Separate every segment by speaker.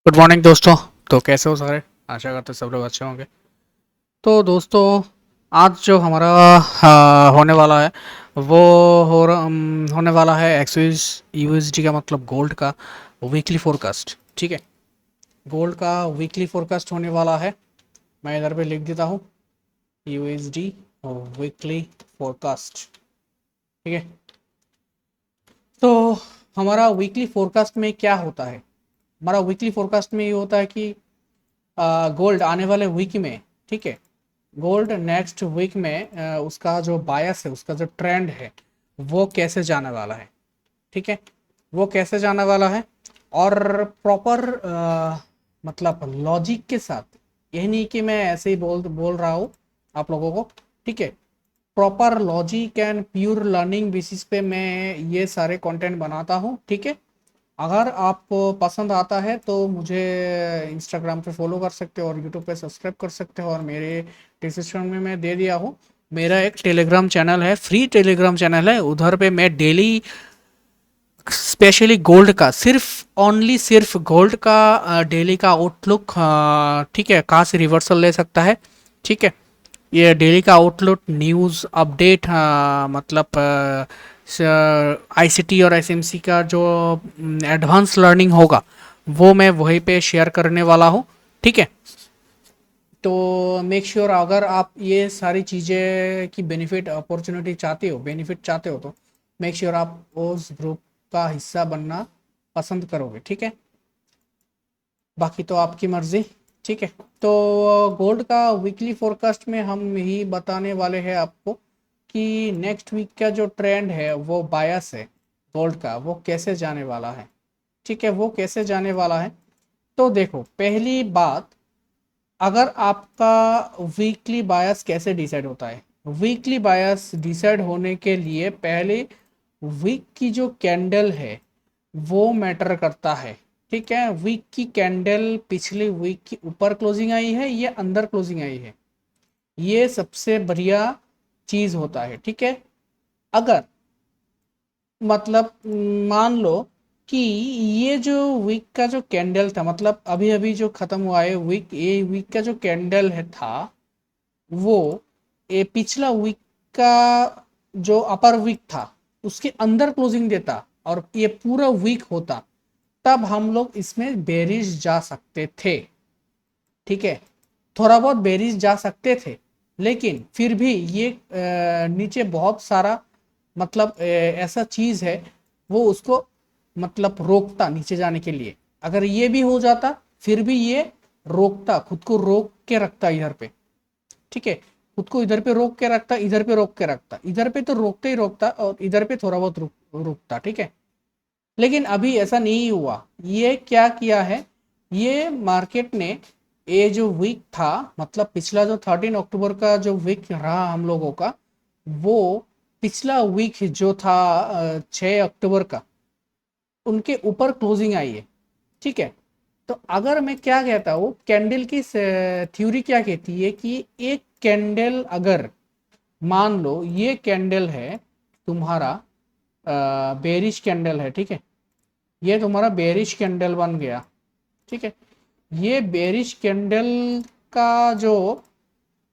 Speaker 1: Good morning दोस्तों। तो कैसे हो सारे? आशा करते हैं सब लोग अच्छे होंगे। तो दोस्तों, आज जो हमारा होने वाला है वो होने वाला है एक्सवीज यूएसडी का मतलब गोल्ड का वीकली फोरकास्ट। ठीक है, गोल्ड का वीकली फोरकास्ट होने वाला है। मैं इधर पे लिख देता हूँ यूएसडी वीकली फोरकास्ट। ठीक है, तो हमारा वीकली फोरकास्ट में क्या होता है? हमारा वीकली फोरकास्ट में ये होता है कि गोल्ड आने वाले वीक में, ठीक है, गोल्ड नेक्स्ट वीक में उसका जो बायस है, उसका जो ट्रेंड है वो कैसे जाने वाला है। ठीक है, वो कैसे जाने वाला है और प्रॉपर मतलब लॉजिक के साथ। यही नहीं कि मैं ऐसे ही बोल बोल रहा हूँ आप लोगों को। ठीक है, proper logic and pure learning basis पे मैं ये सारे कंटेंट बनाता हूँ। ठीक है, अगर आपको पसंद आता है तो मुझे इंस्टाग्राम पे फॉलो कर सकते हो और यूट्यूब पे सब्सक्राइब कर सकते हो, और मेरे डिस्क्रिप्शन में मैं दे दिया हूँ। मेरा एक टेलीग्राम चैनल है, फ्री टेलीग्राम चैनल है, उधर पे मैं डेली स्पेशली गोल्ड का, सिर्फ ओनली सिर्फ गोल्ड का डेली का आउटलुक, ठीक है, कहाँ से रिवर्सल ले सकता है। ठीक है, ये डेली का आउटलुक न्यूज़ अपडेट, मतलब आईसीटी और एसएमसी का जो एडवांस लर्निंग होगा वो मैं वहीं पे शेयर करने वाला हूँ। ठीक है, तो मेक श्योर अगर आप ये सारी चीज़ें की बेनिफिट अपॉर्चुनिटी चाहते हो, बेनिफिट चाहते हो, तो मेक श्योर आप उस ग्रुप का हिस्सा बनना पसंद करोगे। ठीक है, बाकी तो आपकी मर्जी। ठीक है, तो गोल्ड का वीकली फोरकास्ट में हम ही बताने वाले हैं आपको कि नेक्स्ट वीक का जो ट्रेंड है वो बायस है गोल्ड का, वो कैसे जाने वाला है। ठीक है, वो कैसे जाने वाला है। तो देखो, पहली बात, अगर आपका वीकली बायस कैसे डिसाइड होता है? वीकली बायस डिसाइड होने के लिए पहले वीक की जो कैंडल है वो मैटर करता है। ठीक है, वीक की कैंडल पिछले वीक की ऊपर क्लोजिंग आई है या अंदर क्लोजिंग आई है, ये सबसे बढ़िया चीज होता है। ठीक है, अगर मतलब मान लो कि ये जो वीक का जो कैंडल था, मतलब अभी अभी जो खत्म हुआ है वीक, ये वीक का जो कैंडल है था वो ये पिछला वीक का जो अपर वीक था उसके अंदर क्लोजिंग देता और ये पूरा वीक होता, तब हम लोग इसमें बेरिश जा सकते थे। ठीक है, थोड़ा बहुत बेरिश जा सकते थे, लेकिन फिर भी ये नीचे बहुत सारा मतलब ऐसा चीज है वो उसको मतलब रोकता नीचे जाने के लिए। अगर ये भी हो जाता फिर भी ये रोकता, खुद को रोक के रखता इधर पे। ठीक है, खुद को इधर पे रोक के रखता, इधर पे रोक के रखता, इधर पे तो रोकता ही रोकता और इधर पे थोड़ा बहुत रुकता। ठीक है, लेकिन अभी ऐसा नहीं हुआ। ये क्या किया है, ये मार्केट ने ये जो वीक था, मतलब पिछला जो 13 अक्टूबर का जो वीक रहा हम लोगों का, वो पिछला वीक जो था 6 अक्टूबर का, उनके ऊपर क्लोजिंग आई है। ठीक है, तो अगर मैं क्या कहता हूँ, कैंडल की थ्योरी क्या कहती है कि एक कैंडल अगर मान लो ये कैंडल है तुम्हारा बेरिश कैंडल है। ठीक है, ये तुम्हारा बेरिश कैंडल बन गया। ठीक है, ये बेरिश कैंडल का जो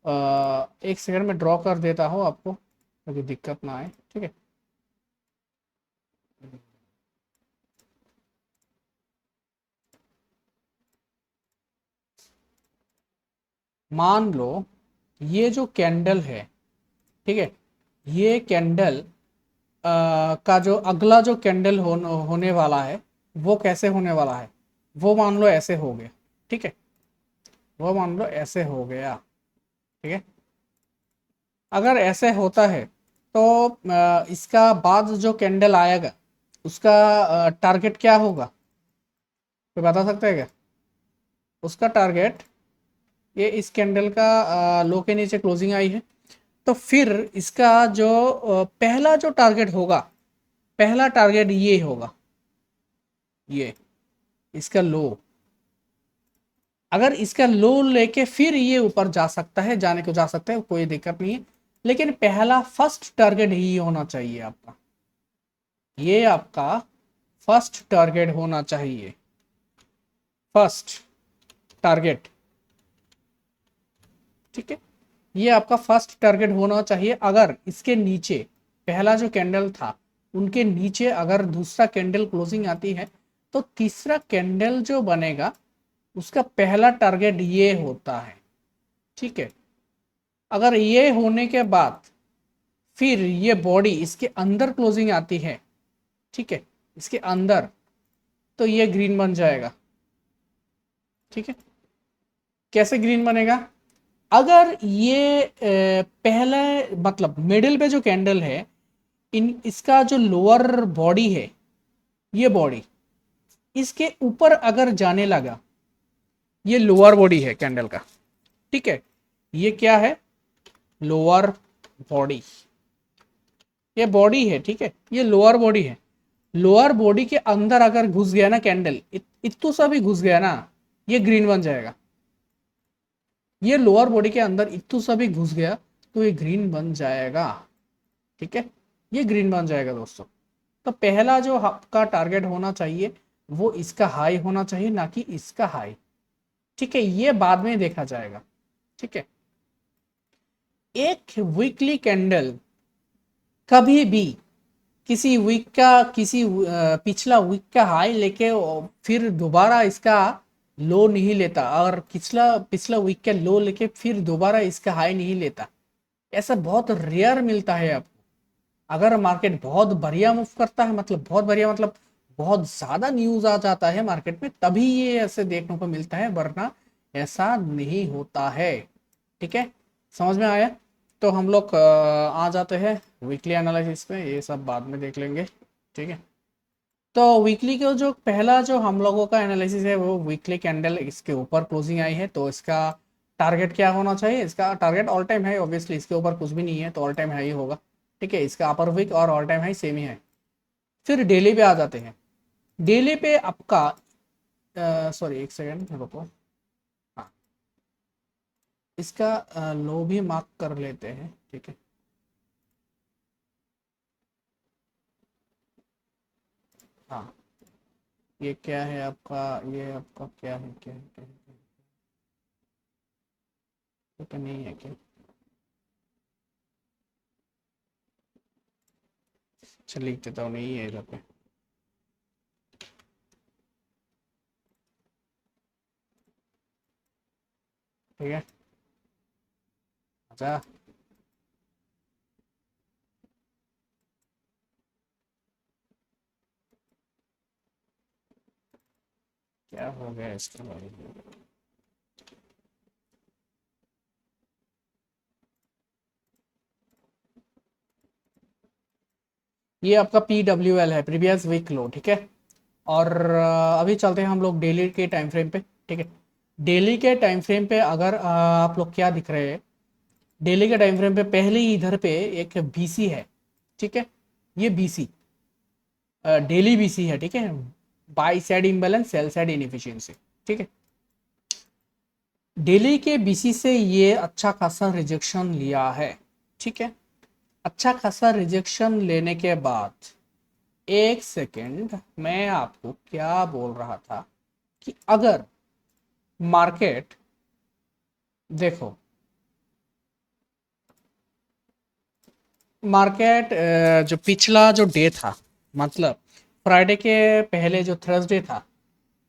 Speaker 1: एक सेकंड में ड्रॉ कर देता हूँ आपको ताकि दिक्कत ना आए। ठीक है, मान लो ये जो कैंडल है, ठीक है, ये कैंडल का जो अगला जो कैंडल होने वाला है वो कैसे होने वाला है, वो मान लो ऐसे हो गया। ठीक है, वो मान लो ऐसे हो गया। ठीक है, अगर ऐसे होता है तो इसका बाद जो कैंडल आएगा उसका टारगेट क्या होगा, कोई बता सकता है क्या? उसका टारगेट, ये इस कैंडल का लो के नीचे क्लोजिंग आई है, तो फिर इसका जो पहला जो टारगेट होगा, पहला टारगेट ये होगा, ये इसका लो। अगर इसका लो लेके फिर ये ऊपर जा सकता है, जाने को जा सकता है, कोई दिक्कत नहीं है, लेकिन पहला फर्स्ट टारगेट ही होना चाहिए आपका, ये आपका फर्स्ट टारगेट होना चाहिए। फर्स्ट टारगेट, ठीक है, ये आपका फर्स्ट टारगेट होना चाहिए। अगर इसके नीचे पहला जो कैंडल था उनके नीचे अगर दूसरा कैंडल क्लोजिंग आती है तो तीसरा कैंडल जो बनेगा उसका पहला टारगेट ये होता है, ठीक है। अगर ये होने के बाद फिर ये बॉडी इसके अंदर क्लोजिंग आती है, ठीक है, इसके अंदर, तो ये ग्रीन बन जाएगा, ठीक है। कैसे ग्रीन बनेगा? अगर ये पहला मतलब मिडिल पे जो कैंडल है, इन इसका जो लोअर बॉडी है, ये बॉडी इसके ऊपर अगर जाने लगा, ये लोअर बॉडी है कैंडल का, ठीक है, ये क्या है? लोअर बॉडी, ये बॉडी है, ठीक है, ये लोअर बॉडी है। लोअर बॉडी के अंदर अगर घुस गया ना कैंडल, इतू सा भी घुस गया ना, ये ग्रीन बन जाएगा। ये लोअर बॉडी के अंदर इतू सा भी घुस गया तो ये ग्रीन बन जाएगा, ठीक है, ये ग्रीन बन जाएगा दोस्तों। तो पहला जो आपका टारगेट होना चाहिए वो इसका हाई होना चाहिए, ना कि इसका हाई, ठीक है, ये बाद में देखा जाएगा, ठीक है। एक वीकली कैंडल कभी भी किसी वीक का किसी पिछला वीक का हाई लेके फिर दोबारा इसका लो नहीं लेता, और पिछला पिछला वीक का लो लेके फिर दोबारा इसका हाई नहीं लेता। ऐसा बहुत रेयर मिलता है आपको। अगर मार्केट बहुत बढ़िया मूव करता है, मतलब बहुत बढ़िया मतलब बहुत ज्यादा न्यूज आ जाता है मार्केट में, तभी ये ऐसे देखने को मिलता है, वरना ऐसा नहीं होता है, ठीक है। समझ में आया? तो हम लोग आ जाते हैं वीकली एनालिसिस पे, ये सब बाद में देख लेंगे, ठीक है। तो वीकली का जो पहला जो हम लोगों का एनालिसिस है वो वीकली कैंडल इसके ऊपर क्लोजिंग आई है, तो इसका टारगेट क्या होना चाहिए? इसका target all time high, obviously इसके ऊपर कुछ भी नहीं है तो ऑल टाइम हाई होगा, ठीक है। इसका अपर वीक और ऑल टाइम हाई सेम ही है। फिर डेली पे आ जाते हैं। डेली पे आपका सॉरी एक सेकेंड रुको, हाँ, इसका लो भी मार्क कर लेते हैं, ठीक है। हाँ, ये क्या है आपका, ये आपका क्या है, क्या है, क्या है, क्या है? ये तो नहीं है क्या? अच्छा लिख देता हूँ, नहीं है इधर पे, ठीक है। अच्छा, क्या हो गया इसके बारे में? ये आपका PWL है, प्रीवियस वीक लो, ठीक है। और अभी चलते हैं हम लोग डेली के टाइम फ्रेम पे, ठीक है। डेली के टाइम फ्रेम पे अगर आप लोग क्या दिख रहे हैं, डेली के टाइम फ्रेम पे पहले ही इधर पे एक BC है, ठीक है। ये BC डेली BC है, ठीक है, by side imbalance sell side inefficiency, ठीक है। डेली के BC से ये अच्छा खासा रिजेक्शन लिया है, ठीक है। अच्छा खासा रिजेक्शन लेने के बाद, एक सेकेंड, मैं आपको क्या बोल रहा था कि अगर मार्केट देखो, मार्केट जो पिछला जो डे था, मतलब फ्राइडे के पहले जो थर्सडे था,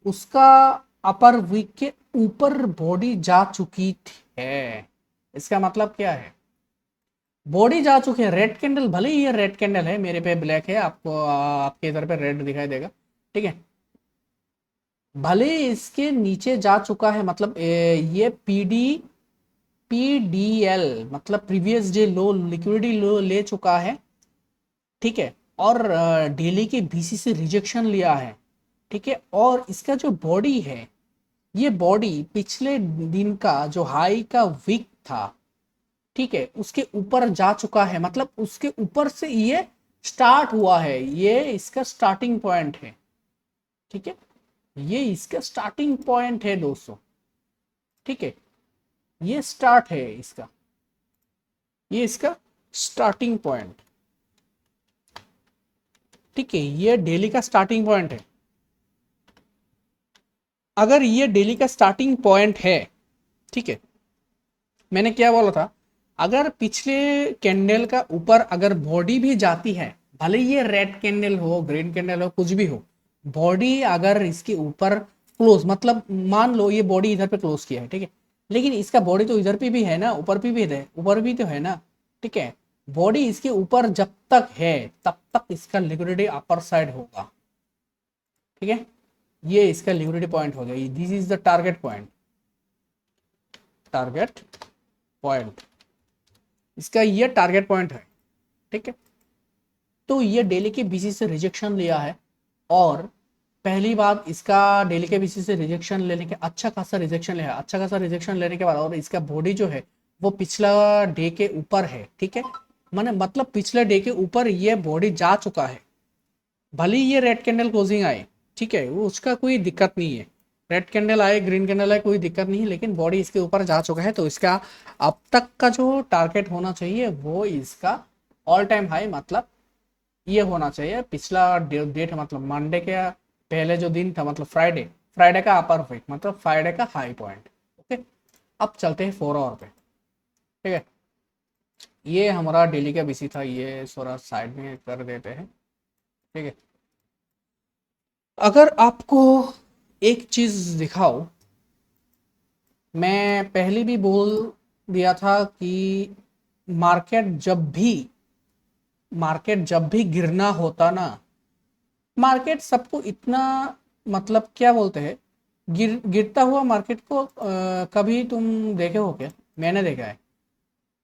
Speaker 1: उसका अपर वीक के ऊपर बॉडी जा चुकी है। इसका मतलब क्या है? बॉडी जा चुकी है। रेड कैंडल, भले ही ये रेड कैंडल है, मेरे पे ब्लैक है, आपको आपके इधर पे रेड दिखाई देगा, ठीक है। भले ही इसके नीचे जा चुका है, मतलब ये PDL मतलब प्रीवियस डे लो, लिक्विडिटी लो ले चुका है, ठीक है। और डेली के BC से रिजेक्शन लिया है, ठीक है। और इसका जो बॉडी है, ये बॉडी पिछले दिन का जो हाई का वीक था, ठीक है, उसके ऊपर जा चुका है, मतलब उसके ऊपर से ये स्टार्ट हुआ है, ये इसका स्टार्टिंग पॉइंट है, ठीक है। ये इसका स्टार्टिंग पॉइंट है दोस्तों, ठीक है। ये स्टार्ट है इसका, ये इसका स्टार्टिंग पॉइंट, ठीक है, ये डेली का स्टार्टिंग पॉइंट है। अगर ये डेली का स्टार्टिंग पॉइंट है, ठीक है, मैंने क्या बोला था, अगर पिछले कैंडल का ऊपर अगर बॉडी भी जाती है, भले ये रेड कैंडल हो, ग्रीन कैंडल हो, कुछ भी हो, बॉडी अगर इसके ऊपर क्लोज, मतलब मान लो ये बॉडी इधर पे क्लोज किया है, ठीक है, लेकिन इसका बॉडी तो इधर पे भी है ना, ऊपर पे भी है, ऊपर भी तो है ना, ठीक है, बॉडी इसके ऊपर जब तक है तब तक इसका लिक्विडिटी अपर साइड होगा, ठीक है, ये इसका लिक्विडिटी पॉइंट हो गया, this is the target point, target point, इसका ये टारगेट पॉइंट है, ठीक है। तो ये डेली के बेसिस से रिजेक्शन लिया है, और पहली बात इसका डेली के बेसिस से रिजेक्शन लेने के, अच्छा खासा रिजेक्शन लिया है, अच्छा खासा रिजेक्शन लेने के बाद और इसका बॉडी जो है वो पिछला डे के ऊपर है, ठीक है, माने मतलब पिछले डे के ऊपर ये बॉडी जा चुका है, भले ही ये रेड कैंडल क्लोजिंग आए, ठीक है, वो उसका कोई दिक्कत नहीं है, रेड कैंडल आए ग्रीन कैंडल आए कोई दिक्कत नहीं है, लेकिन बॉडी इसके ऊपर जा चुका है, तो इसका अब तक का जो टारगेट होना चाहिए वो इसका ऑल टाइम हाई, मतलब ये होना चाहिए पिछला डेट, मतलब मंडे के पहले जो दिन था, मतलब फ्राइडे, फ्राइडे का अपर वीक, मतलब फ्राइडे का हाई पॉइंट, ओके। अब चलते हैं 4 आवर पे, ठीक है, ये हमारा डेली का बीसी था, ये थोड़ा साइड में कर देते हैं, ठीक है। अगर आपको एक चीज दिखाओ, मैं पहले भी बोल दिया था कि मार्केट जब भी मार्केट जब भी गिरना होता ना, मार्केट सबको इतना, मतलब क्या बोलते हैं, गिरता हुआ मार्केट को कभी तुम देखे हो क्या? मैंने देखा है,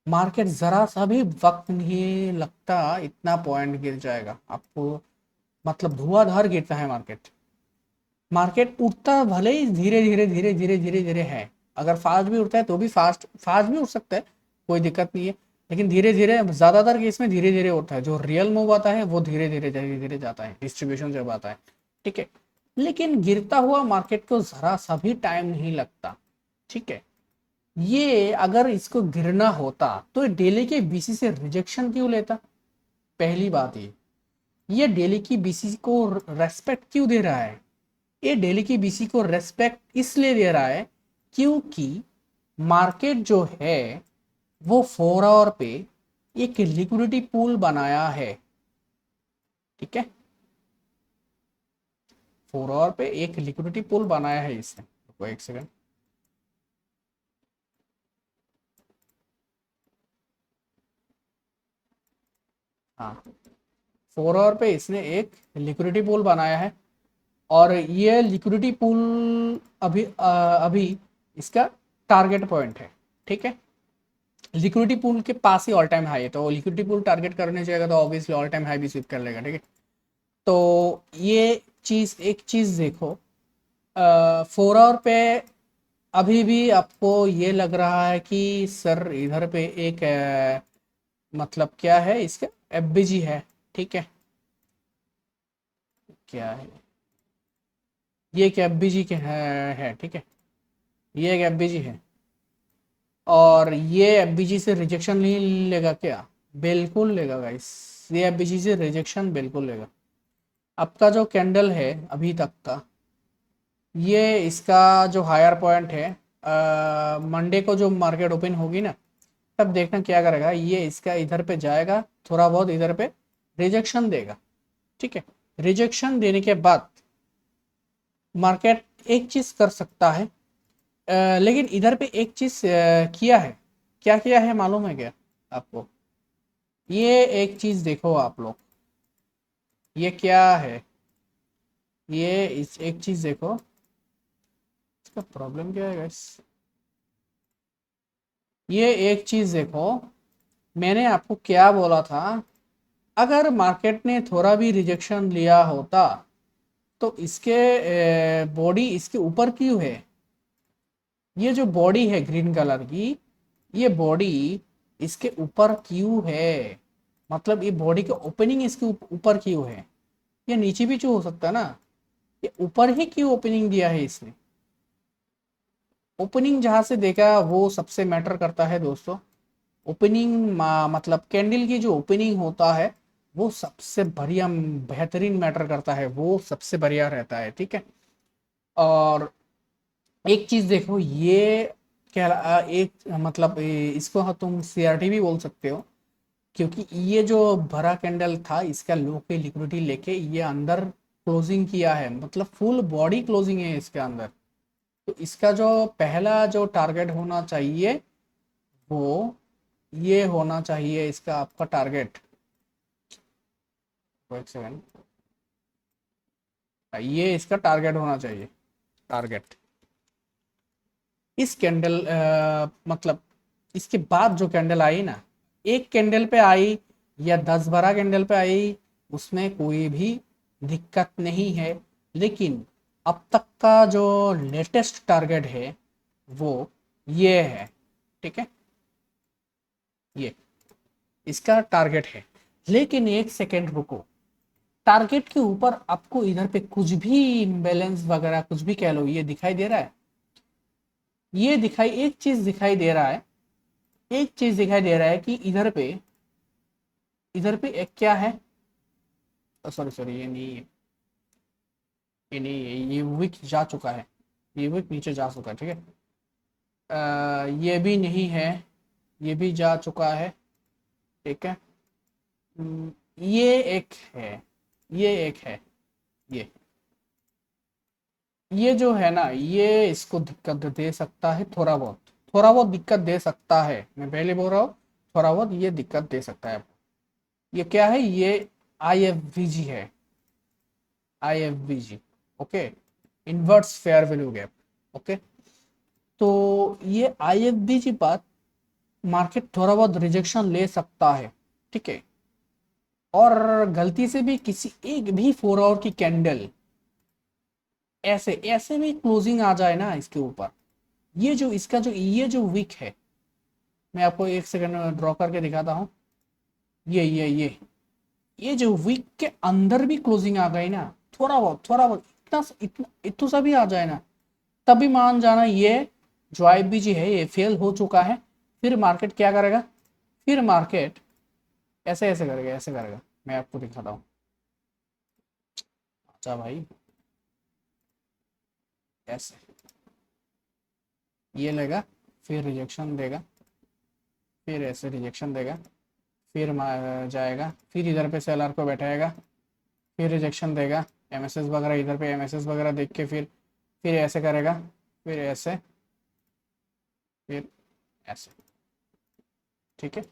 Speaker 1: मार्केट जरा सा भी वक्त नहीं लगता इतना पॉइंट गिर जाएगा आपको, मतलब धुआंधार गिरता है मार्केट, मार्केट उठता भले ही धीरे धीरे धीरे धीरे धीरे धीरे है, अगर फास्ट भी उठता है तो भी फास्ट फास्ट भी उठ सकता है, कोई दिक्कत नहीं है, लेकिन धीरे धीरे, ज्यादातर केस में धीरे धीरे उठता है, जो रियल मूव आता है वो धीरे धीरे धीरे धीरे जाता है, डिस्ट्रीब्यूशन जब आता है, ठीक है, लेकिन गिरता हुआ मार्केट को जरा सा भी टाइम नहीं लगता, ठीक है। ये अगर इसको गिरना होता तो डेली के बीसी से रिजेक्शन क्यों लेता? पहली बात ये डेली की बीसी को रेस्पेक्ट क्यों दे रहा है? ये डेली की बीसी को रेस्पेक्ट इसलिए दे रहा है क्योंकि मार्केट जो है वो 4 आवर पे एक लिक्विडिटी पूल बनाया है, ठीक है, 4 आवर पे एक लिक्विडिटी पूल बनाया है इसने, रुको एक सेकंड, हाँ, 4 आवर पे इसने एक लिक्विडिटी पूल बनाया है, और ये लिक्विडिटी पूल अभी इसका टारगेट पॉइंट है, ठीक है, लिक्विडिटी पूल के पास ही ऑल टाइम हाई है, तो लिक्विडिटी पूल टारगेट करने जाएगा तो ऑब्वियसली ऑल टाइम हाई भी स्वीप कर लेगा, ठीक है। तो ये चीज, एक चीज देखो, 4 आवर पे अभी भी आपको ये लग रहा है कि सर इधर पे एक मतलब क्या है इसका, एफबीजी है, ठीक है, क्या है, ये एक एफबीजी के है, ठीक है, ये एक एफबीजी है, और ये एफबीजी से रिजेक्शन नहीं लेगा क्या? बिल्कुल लेगा गाइस, ये एफबीजी से रिजेक्शन बिल्कुल लेगा। आपका जो कैंडल है अभी तक का, ये इसका जो हायर पॉइंट है, मंडे को जो मार्केट ओपन होगी ना, तब देखना क्या करेगा, ये इसका इधर पे जाएगा, थोड़ा बहुत इधर पे रिजेक्शन देगा, ठीक है, रिजेक्शन देने के बाद मार्केट एक चीज कर सकता है, लेकिन इधर पे एक चीज किया है, क्या किया है मालूम है क्या आपको? ये एक चीज देखो आप लोग, ये क्या है, ये इस एक चीज देखो, इसका प्रॉब्लम क्या है गाइस, ये एक चीज देखो, मैंने आपको क्या बोला था, अगर मार्केट ने थोड़ा भी रिजेक्शन लिया होता तो इसके बॉडी इसके ऊपर क्यों है, ये जो बॉडी है ग्रीन कलर की, ये बॉडी इसके ऊपर क्यों है, मतलब ये बॉडी का ओपनिंग इसके ऊपर क्यों है? ये नीचे भी क्यों हो सकता है ना, ये ऊपर ही क्यों ओपनिंग दिया है इसने? ओपनिंग जहां से देखा वो सबसे मैटर करता है दोस्तों, ओपनिंग मतलब कैंडल की जो ओपनिंग होता है वो सबसे बेहतरीन मैटर करता है, वो सबसे बढ़िया रहता है, ठीक है। और एक चीज देखो, ये क्या एक मतलब इसको तुम सीआरटी भी बोल सकते हो, क्योंकि ये जो भरा कैंडल था इसका लो पे लिक्विडिटी लेके ये अंदर क्लोजिंग किया है, मतलब फुल बॉडी क्लोजिंग है इसके अंदर। तो इसका जो पहला जो टारगेट होना चाहिए वो ये होना चाहिए, इसका आपका टारगेट, एक सेकेंड, ये इसका टारगेट होना चाहिए, टारगेट इस कैंडल मतलब इसके बाद जो कैंडल आई ना, एक कैंडल पे आई या 10-12 कैंडल पे आई, उसमें कोई भी दिक्कत नहीं है। लेकिन अब तक का जो लेटेस्ट टारगेट है वो ये है, ठीक है, ये इसका टारगेट है। लेकिन एक सेकेंड रुको, टारगेट के ऊपर आपको इधर पे कुछ भी इम्बैलेंस वगैरह कुछ भी कह लो, ये दिखाई दे रहा है, ये दिखाई एक चीज दिखाई दे रहा है, एक चीज दिखाई दे रहा है कि इधर पे एक क्या है, सॉरी सॉरी, ये नहीं है, ये नहीं है, ये विक जा चुका है, ये विक नीचे जा चुका है, ठीक है। ये भी नहीं है, ये भी जा चुका है, ठीक है। ये एक है, ये एक है, ये ये जो है ना, ये इसको दिक्कत दे सकता है, थोड़ा बहुत, थोड़ा बहुत दिक्कत दे सकता है, मैं पहले बोल रहा हूँ, थोड़ा बहुत ये दिक्कत दे सकता है। ये क्या है, ये IFVG है, IFVG, okay, inverse fair value gap, okay. तो ये IFVG पर मार्केट थोड़ा बहुत रिजेक्शन ले सकता है, ठीक है। और गलती से भी किसी एक भी 4 आवर की कैंडल ऐसे ऐसे भी क्लोजिंग आ जाए ना इसके ऊपर, ये जो इसका जो ये जो वीक है, मैं आपको एक सेकंड ड्रॉ करके दिखाता हूँ, ये जो वीक के अंदर भी क्लोजिंग आ गई ना, थोड़ा बहुत इतना इतना इतना सा भी आ जाए ना, तभी मान जाना ये जो IFBG है ये फेल हो चुका है। फिर मार्केट क्या करेगा, फिर मार्केट ऐसे ऐसे करेगा, ऐसे करेगा, मैं आपको दिखाता हूँ, अच्छा भाई, ऐसे ये लेगा, फिर रिजेक्शन देगा, फिर ऐसे रिजेक्शन देगा, फिर जाएगा, फिर इधर पे सेलर को बैठाएगा, फिर रिजेक्शन देगा, MSS वगैरह इधर पे MSS वगैरह देख के फिर ऐसे करेगा, फिर ऐसे, फिर ऐसे, ठीक है।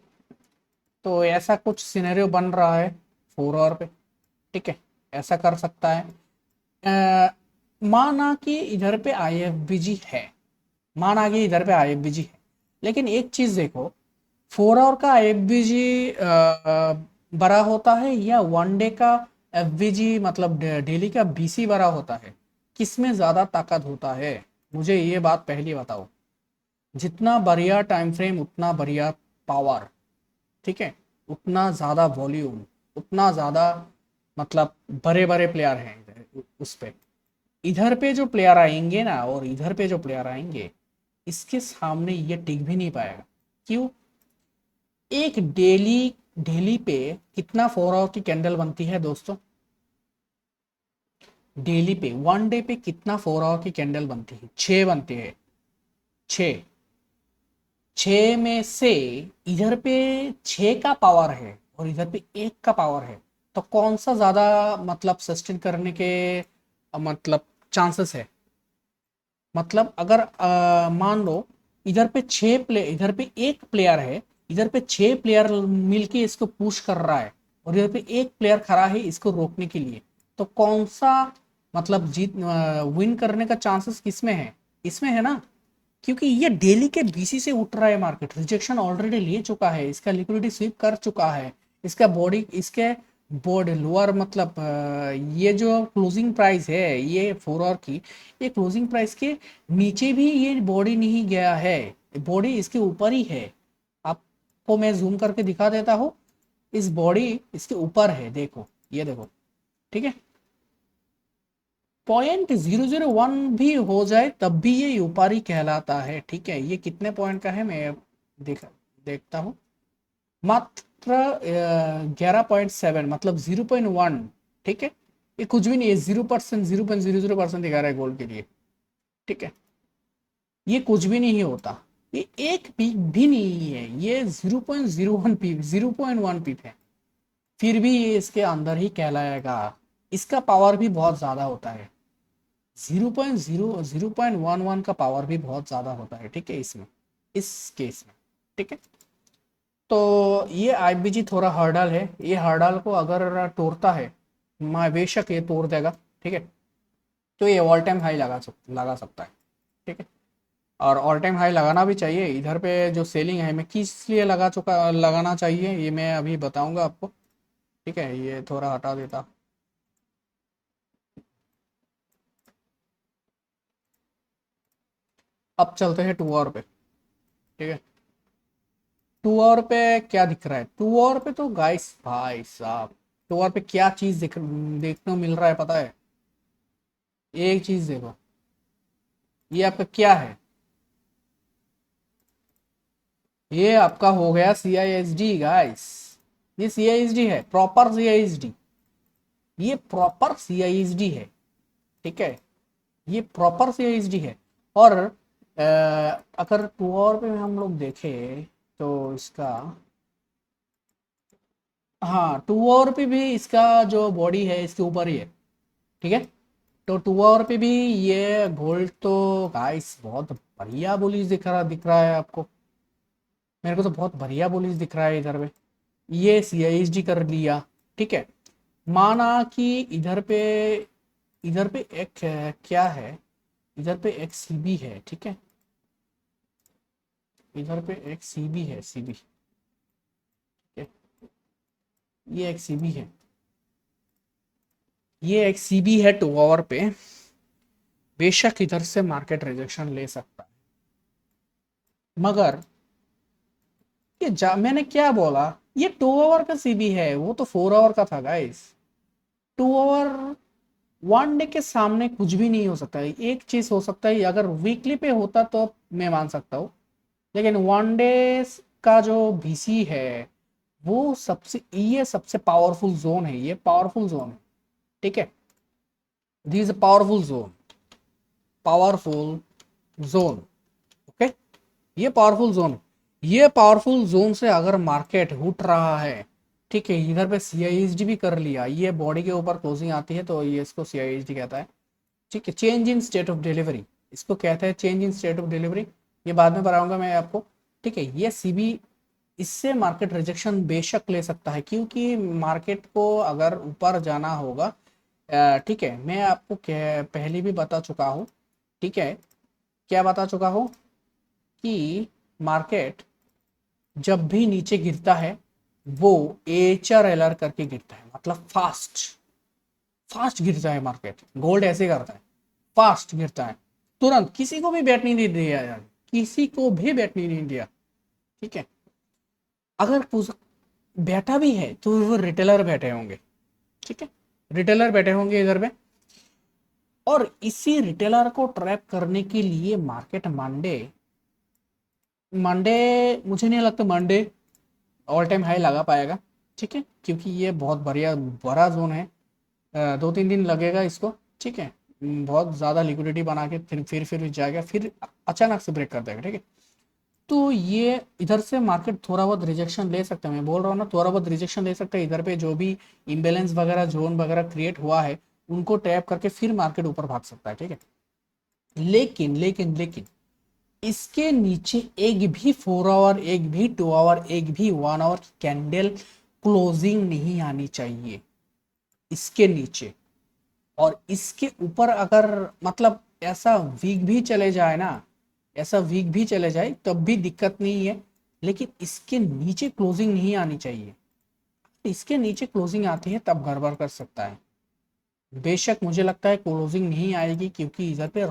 Speaker 1: तो ऐसा कुछ सिनेरियो बन रहा है 4 आवर पे, ठीक है, ऐसा कर सकता है। माना कि इधर पे IFBG है, माना कि इधर पे IFBG है, लेकिन एक चीज देखो, 4 आवर का IFBG बड़ा होता है या 1 डे का FBG मतलब डेली का BC बड़ा होता है, किसमें ज्यादा ताकत होता है, मुझे ये बात पहली बताओ। जितना बढ़िया टाइम फ्रेम उतना बढ़िया पावर, ठीक है, उतना ज़्यादा वॉल्यूम, उतना ज़्यादा मतलब बड़े बड़े प्लेयर हैं इधर उस पे, इधर पे जो प्लेयर आएंगे ना और इधर पे जो प्लेयर आएंगे, इसके सामने ये टिक भी नहीं पाएगा। क्यों, एक डेली डेली पे कितना 4 आवर की कैंडल बनती है दोस्तों, डेली पे 1 डे पे कितना 4 आवर की कैंडल बनती है, 6 बनती है, 6, 6 में से इधर पे 6 का पावर है और इधर पे 1 का पावर है, तो कौन सा ज्यादा मतलब सस्टेन करने के मतलब चांसेस है। मतलब अगर मान लो इधर पे 6 प्ले इधर पे एक प्लेयर है, इधर पे 6 प्लेयर मिलके इसको पुश कर रहा है, और इधर पे एक प्लेयर खड़ा है इसको रोकने के लिए, तो कौन सा मतलब जीत विन करने का चांसेस किसमें है, इसमें है ना। क्योंकि ये डेली के BC से उठ रहा है, मार्केट रिजेक्शन ऑलरेडी ले चुका है, इसका लिक्विडिटी स्वीप कर चुका है, इसका बॉडी इसके बोर्ड लोअर मतलब ये जो क्लोजिंग प्राइस है ये 4 आवर की, ये क्लोजिंग प्राइस के नीचे भी ये बॉडी नहीं गया है, बॉडी इसके ऊपर ही है। आपको मैं जूम करके दिखा देता हूँ, इस बॉडी इसके ऊपर है, देखो ये देखो, ठीक है। 0.001 भी हो जाए तब भी ये व्यापारी कहलाता है, ठीक है। ये कितने पॉइंट का है मैं देखता हूँ, मात्र 11.7 मतलब 0.1, ठीक है। ये कुछ भी नहीं है, 0%, 0.00% दिखा रहा है गोल्ड के लिए, ठीक है। ये कुछ भी नहीं होता, ये एक पीप भी नहीं है, ये 0.01 पीप, 0.1 पीप है, फिर भी ये इसके अंदर ही कहलाएगा। इसका पावर भी बहुत ज़्यादा होता है, 0.11 का पावर भी बहुत ज़्यादा होता है, ठीक है, इसमें, इस केस में, ठीक है। तो ये आईबीजी थोड़ा हर्डल है, ये हर्डल को अगर तोड़ता है, मैं बेशक ये तोड़ देगा, ठीक है। तो ये ऑल टाइम हाई लगा सकता है, ठीक है। और ऑल टाइम हाई लगाना भी चाहिए। इधर पे जो सेलिंग है, मैं किस लिए लगाना चाहिए ये मैं अभी बताऊंगा आपको, ठीक है। ये थोड़ा हटा देता। अब चलते हैं 2 आवर पे, ठीक है। 2 आवर पे क्या दिख रहा है? 2 आवर पे तो गाइस भाई साहब, 2 आवर पे क्या चीज देखने को मिल रहा है पता है? एक चीज देखो, ये आपका क्या है? ये आपका हो गया C I S D guys. ये सी आई एस डी है, proper C I S D. ये proper C I S D है, ठीक है। ये proper C I S D है। और अगर 2 आवर पे हम लोग देखें तो इसका, हाँ, 2 आवर पे भी इसका जो बॉडी है इसके ऊपर ही है, ठीक है। तो 2 आवर पे भी ये गोल्ड तो गाइस बहुत बढ़िया बुलिश दिख रहा है आपको। मेरे को तो बहुत बढ़िया बुलिश दिख रहा है इधर पे। ये सीआईएसडी कर लिया, ठीक है। माना कि इधर पे एक क्या है, इधर पे एक सीबी है, ठीक है। इधर पे एक सीबी है, सीबी, ठीक है। ये एक सीबी है, ये एक सीबी है 2 आवर पे। बेशक इधर से मार्केट रिजेक्शन ले सकता है, मगर मैंने क्या बोला, ये 2 आवर का सीबी है, वो तो 4 आवर का था गाइस। 2 आवर, 1 डे के सामने कुछ भी नहीं हो सकता है। एक चीज हो सकता है, अगर वीकली पे होता तो मैं मान सकता हूँ, लेकिन 1 डे का जो बीसी है, वो ये सबसे पावरफुल जोन है, ये पावरफुल जोन है, ठीक है। This powerful zone, powerful zone, okay. ये पावरफुल जोन, ये पावरफुल जोन से अगर मार्केट उठ रहा है, ठीक है। इधर पे सीआईएसडी भी कर लिया, ये बॉडी के ऊपर क्लोजिंग आती है तो ये इसको सीआईएसडी कहता है, ठीक है। Change in state of delivery इसको कहते हैं, change in state of delivery. ये बाद में बताऊंगा मैं आपको, ठीक है। ये सीबी, इससे मार्केट रिजेक्शन बेशक ले सकता है, क्योंकि मार्केट को अगर ऊपर जाना होगा, ठीक है। मैं आपको पहले भी बता चुका हूँ, ठीक है। क्या बता चुका हूँ कि मार्केट जब भी नीचे गिरता है, वो एचआर एल आर करके गिरता है, मतलब फास्ट फास्ट गिरता है मार्केट। गोल्ड ऐसे करता है, फास्ट गिरता है, तुरंत, किसी को भी बैठ नहीं दिया यार, किसी को भी बैठ नहीं दिया, ठीक है। अगर कुछ बैठा भी है तो वो रिटेलर बैठे होंगे, ठीक है। रिटेलर बैठे होंगे इधर पे, और इसी रिटेलर को ट्रैप करने के लिए मार्केट मंडे मंडे मुझे नहीं लगता मंडे ऑल टाइम हाई लगा पाएगा, ठीक है। क्योंकि ये बहुत बढ़िया बड़ा जोन है, 2-3 दिन लगेगा इसको, ठीक है। बहुत ज़्यादा लिक्विडिटी बना के फिर जाएगा, फिर अचानक से ब्रेक कर देगा, ठीक है। तो ये इधर से मार्केट थोड़ा बहुत रिजेक्शन ले सकता है, मैं बोल रहा हूँ ना, थोड़ा बहुत रिजेक्शन ले सकता है। इधर पे जो भी इम्बेलेंस वगैरह जोन वगैरह क्रिएट हुआ है, उनको टैप करके फिर मार्केट ऊपर भाग सकता है, ठीक है। लेकिन इसके नीचे एक भी 4 आवर, एक भी 2 आवर, एक भी 1 आवर की कैंडल क्लोजिंग नहीं आनी चाहिए इसके नीचे। और इसके ऊपर अगर, मतलब ऐसा वीक भी चले जाए ना, ऐसा वीक भी चले जाए तब भी दिक्कत नहीं है, लेकिन इसके नीचे क्लोजिंग नहीं आनी चाहिए। इसके नीचे क्लोजिंग आती है तब गड़बड़ कर सकता है। बेशक मुझे लगता है क्लोजिंग नहीं आएगी, क्योंकि इधर पे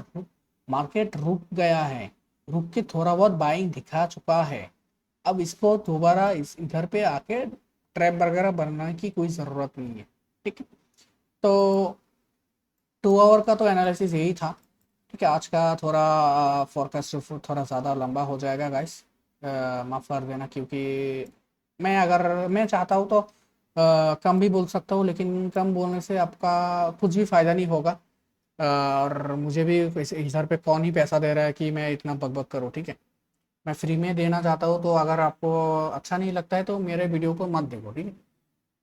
Speaker 1: मार्केट रुक गया है, रुक के थोड़ा बहुत बाइंग दिखा चुका है। अब इसको दोबारा इधर पे आके ट्रैप वगैरह बनाने की कोई ज़रूरत नहीं है, ठीक है। तो 2 आवर का तो एनालिसिस यही था, ठीक है। आज का थोड़ा फोरकास्ट थोड़ा ज़्यादा लंबा हो जाएगा गाइस, माफ़ कर देना, क्योंकि मैं चाहता हूँ तो कम भी बोल सकता हूँ, लेकिन कम बोलने से आपका कुछ भी फ़ायदा नहीं होगा। और मुझे भी इधर पे कौन ही पैसा दे रहा है कि मैं इतना बकबक करूँ, ठीक है। मैं फ्री में देना चाहता हूँ, तो अगर आपको अच्छा नहीं लगता है तो मेरे वीडियो को मत देखो, ठीक है।